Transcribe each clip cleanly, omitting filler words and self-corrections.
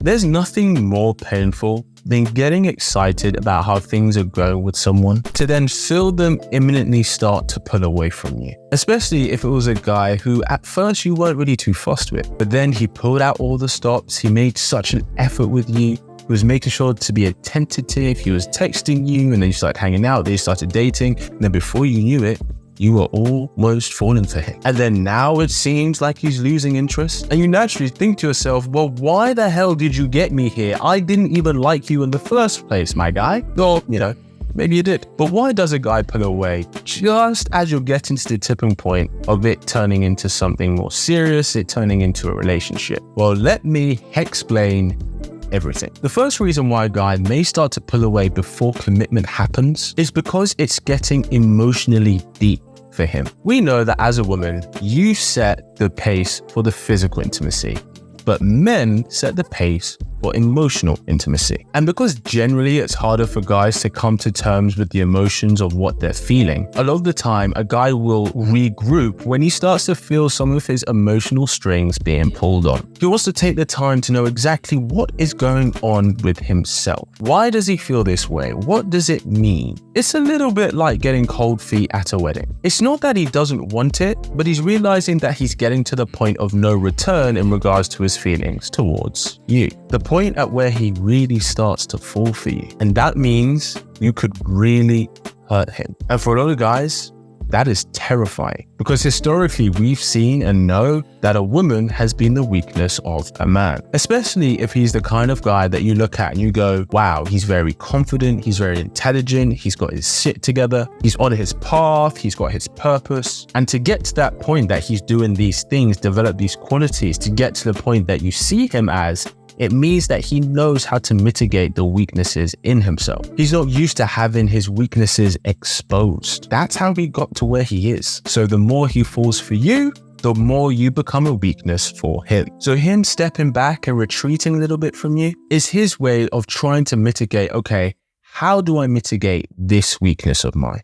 There's nothing more painful than getting excited about how things are going with someone to then feel them imminently start to pull away from you. Especially if it was a guy who at first you weren't really too fussed with, but then he pulled out all the stops, he made such an effort with you, he was making sure to be attentive, he was texting you, and then you started hanging out, then you started dating, and then before you knew it, you were almost falling for him. And then now it seems like he's losing interest. And you naturally think to yourself, well, why the hell did you get me here? I didn't even like you in the first place, my guy. Or, maybe you did. But why does a guy pull away just as you're getting to the tipping point of it turning into something more serious, it turning into a relationship? Well, let me explain everything. The first reason why a guy may start to pull away before commitment happens is because it's getting emotionally deep for him. We know that as a woman, you set the pace for the physical intimacy, but men set the pace for emotional intimacy. And because generally it's harder for guys to come to terms with the emotions of what they're feeling, a lot of the time a guy will regroup when he starts to feel some of his emotional strings being pulled on. He wants to take the time to know exactly what is going on with himself. Why does he feel this way? What does it mean? It's a little bit like getting cold feet at a wedding. It's not that he doesn't want it, but he's realizing that he's getting to the point of no return in regards to his feelings towards you. The point at where he really starts to fall for you. And that means you could really hurt him. And for a lot of guys, that is terrifying because historically we've seen and know that a woman has been the weakness of a man, especially if he's the kind of guy that you look at and you go, wow, he's very confident, he's very intelligent, he's got his shit together, he's on his path, he's got his purpose. And to get to that point that he's doing these things, develop these qualities, to get to the point that you see him as, it means that he knows how to mitigate the weaknesses in himself. He's not used to having his weaknesses exposed. That's how he got to where he is. So the more he falls for you, the more you become a weakness for him. So him stepping back and retreating a little bit from you is his way of trying to mitigate, okay, how do I mitigate this weakness of mine?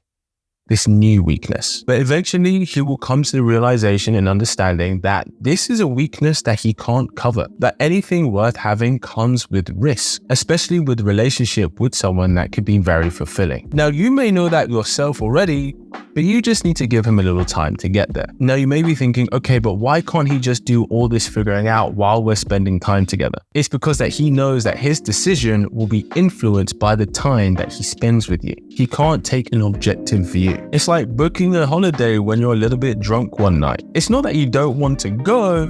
This new weakness. But eventually he will come to the realization and understanding that this is a weakness that he can't cover, that anything worth having comes with risk, especially with relationship with someone that could be very fulfilling. Now, you may know that yourself already, but you just need to give him a little time to get there. Now, you may be thinking, okay, but why can't he just do all this figuring out while we're spending time together? It's because that he knows that his decision will be influenced by the time that he spends with you. He can't take an objective view. It's like booking a holiday when you're a little bit drunk one night. It's not that you don't want to go,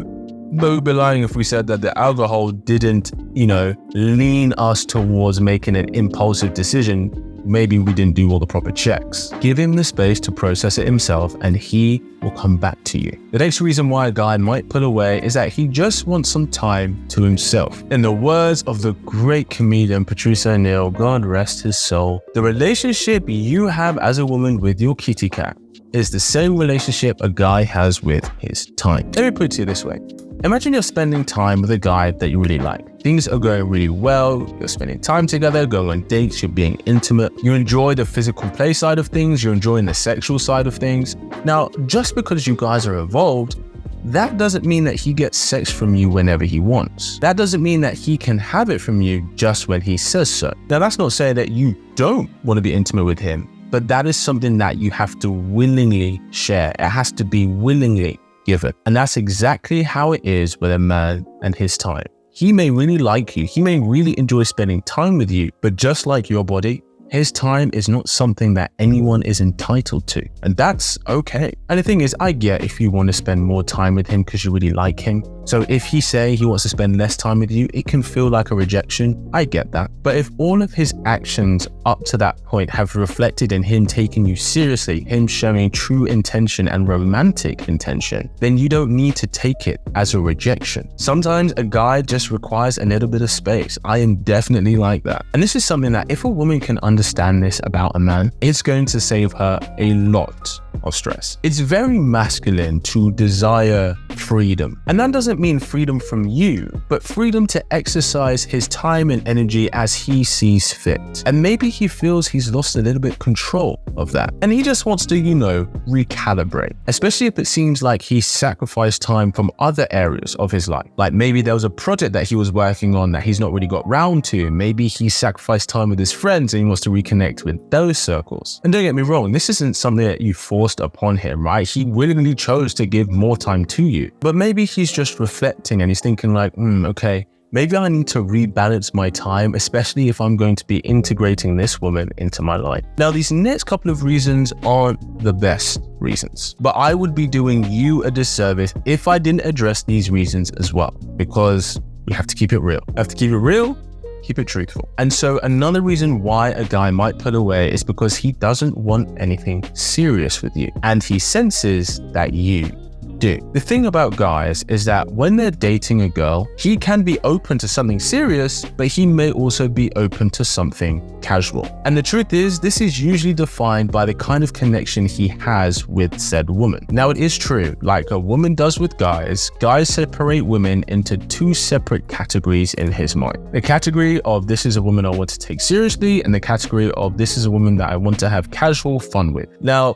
but we'd be lying if we said that the alcohol didn't, lean us towards making an impulsive decision. Maybe we didn't do all the proper checks. Give him the space to process it himself and he will come back to you. The next reason why a guy might pull away is that he just wants some time to himself. In the words of the great comedian Patrice O'Neal, God rest his soul, the relationship you have as a woman with your kitty cat is the same relationship a guy has with his time. Let me put it to you this way. Imagine you're spending time with a guy that you really like. Things are going really well, you're spending time together, going on dates, you're being intimate, you enjoy the physical play side of things, you're enjoying the sexual side of things. Now, just because you guys are involved, that doesn't mean that he gets sex from you whenever he wants. That doesn't mean that he can have it from you just when he says so. Now, that's not saying that you don't want to be intimate with him, but that is something that you have to willingly share. It has to be willingly given. And that's exactly how it is with a man and his time. He may really like you. He may really enjoy spending time with you, but just like your body, his time is not something that anyone is entitled to, and that's okay. And the thing is, I get if you want to spend more time with him because you really like him. So if he say he wants to spend less time with you, it can feel like a rejection. I get that. But if all of his actions up to that point have reflected in him taking you seriously, him showing true intention and romantic intention, then you don't need to take it as a rejection. Sometimes a guy just requires a little bit of space. I am definitely like that. And this is something that if a woman can understand this about a man, it's going to save her a lot of stress. It's very masculine to desire freedom. And that doesn't mean freedom from you, but freedom to exercise his time and energy as he sees fit. And maybe he feels he's lost a little bit control of that. And he just wants to, recalibrate, especially if it seems like he sacrificed time from other areas of his life. Like maybe there was a project that he was working on that he's not really got round to. Maybe he sacrificed time with his friends and he wants to reconnect with those circles. And don't get me wrong, this isn't something that you forced upon him, right? He willingly chose to give more time to you. But maybe he's just reflecting and he's thinking like, okay, maybe I need to rebalance my time, especially if I'm going to be integrating this woman into my life. Now, these next couple of reasons aren't the best reasons, but I would be doing you a disservice if I didn't address these reasons as well, because we have to keep it real. Keep it truthful. And so another reason why a guy might pull away is because he doesn't want anything serious with you, and he senses that you do. The thing about guys is that when they're dating a girl, he can be open to something serious, but he may also be open to something casual. And the truth is, this is usually defined by the kind of connection he has with said woman. Now, it is true, like a woman does with guys separate women into two separate categories in his mind. The category of this is a woman I want to take seriously, and the category of this is a woman that I want to have casual fun with. Now,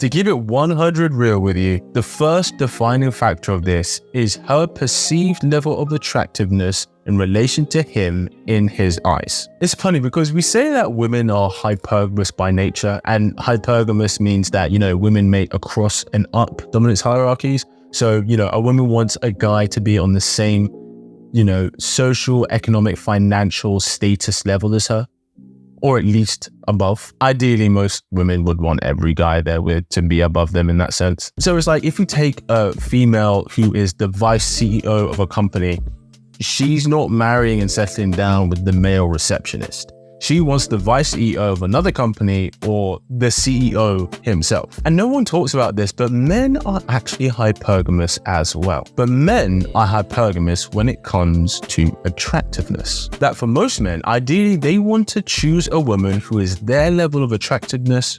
to keep it 100 real with you, the first defining factor of this is her perceived level of attractiveness in relation to him in his eyes. It's funny because we say that women are hypergamous by nature, and hypergamous means that, women mate across and up dominance hierarchies. So, a woman wants a guy to be on the same, social, economic, financial status level as her, or at least above. Ideally, most women would want every guy they're with to be above them in that sense. So it's like if you take a female who is the vice CEO of a company, she's not marrying and settling down with the male receptionist. She wants the vice CEO of another company or the CEO himself. And no one talks about this, but men are actually hypergamous as well. But men are hypergamous when it comes to attractiveness. That for most men, ideally, they want to choose a woman who is their level of attractiveness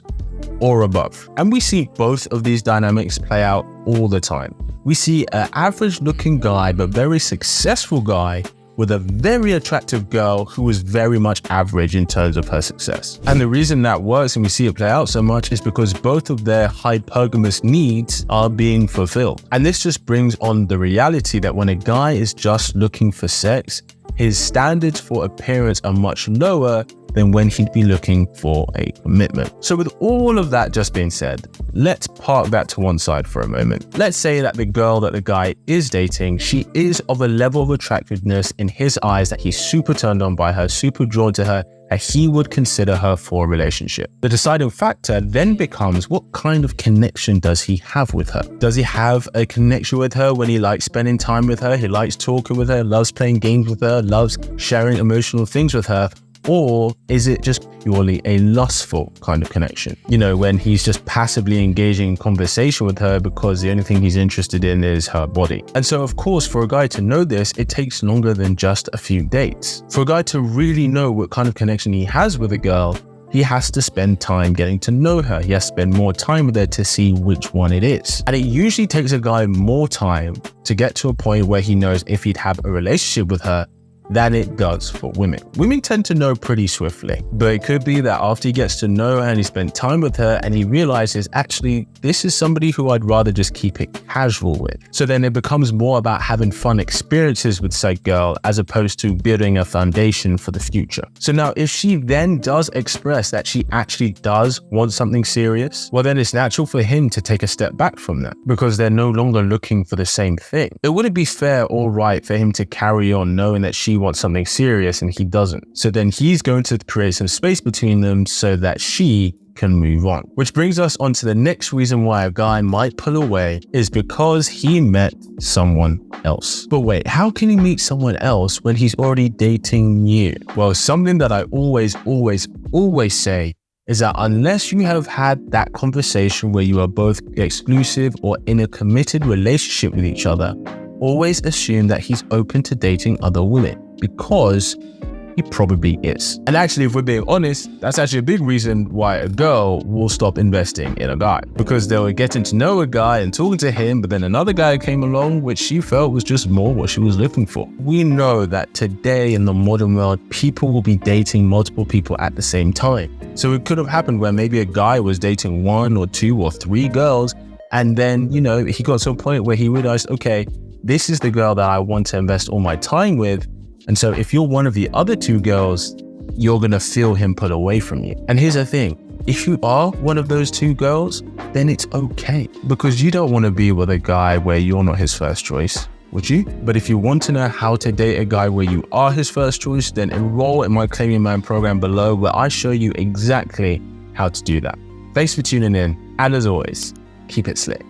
or above. And we see both of these dynamics play out all the time. We see an average looking guy, but very successful guy with a very attractive girl who is very much average in terms of her success. And the reason that works and we see it play out so much is because both of their hypergamous needs are being fulfilled. And this just brings on the reality that when a guy is just looking for sex, his standards for appearance are much lower than when he'd be looking for a commitment. So with all of that just being said, let's park that to one side for a moment. Let's say that the girl that the guy is dating, she is of a level of attractiveness in his eyes that he's super turned on by her, super drawn to her, that he would consider her for a relationship. The deciding factor then becomes what kind of connection does he have with her? Does he have a connection with her when he likes spending time with her, he likes talking with her, loves playing games with her, loves sharing emotional things with her? Or is it just purely a lustful kind of connection? When he's just passively engaging in conversation with her because the only thing he's interested in is her body. And so, of course, for a guy to know this, it takes longer than just a few dates. For a guy to really know what kind of connection he has with a girl, he has to spend time getting to know her. He has to spend more time with her to see which one it is. And it usually takes a guy more time to get to a point where he knows if he'd have a relationship with her than it does for women. Women tend to know pretty swiftly, but it could be that after he gets to know her and he spent time with her and he realizes, actually, this is somebody who I'd rather just keep it casual with. So then it becomes more about having fun experiences with said girl as opposed to building a foundation for the future. So now if she then does express that she actually does want something serious, well then it's natural for him to take a step back from that because they're no longer looking for the same thing. It wouldn't be fair or right for him to carry on knowing that she wants something serious and he doesn't. So then he's going to create some space between them so that she can move on. Which brings us on to the next reason why a guy might pull away is because he met someone else. But wait, how can he meet someone else when he's already dating you? Well, something that I always say is that unless you have had that conversation where you are both exclusive or in a committed relationship with each other, always assume that he's open to dating other women, because He probably is. And actually, if we're being honest, that's actually a big reason why a girl will stop investing in a guy, because they were getting to know a guy and talking to him, but then another guy came along which she felt was just more what she was looking for. We know that today in the modern world, people will be dating multiple people at the same time. So it could have happened where maybe a guy was dating 1 or 2 or 3 girls, and then, you know, he got to a point where he realized, okay, this is the girl that I want to invest all my time with. And so if you're one of the other 2 girls, you're going to feel him pull away from you. And here's the thing. If you are one of those 2 girls, then it's okay, because you don't want to be with a guy where you're not his first choice, would you? But if you want to know how to date a guy where you are his first choice, then enroll in my Claim Your Man program below, where I show you exactly how to do that. Thanks for tuning in. And as always, keep it slick.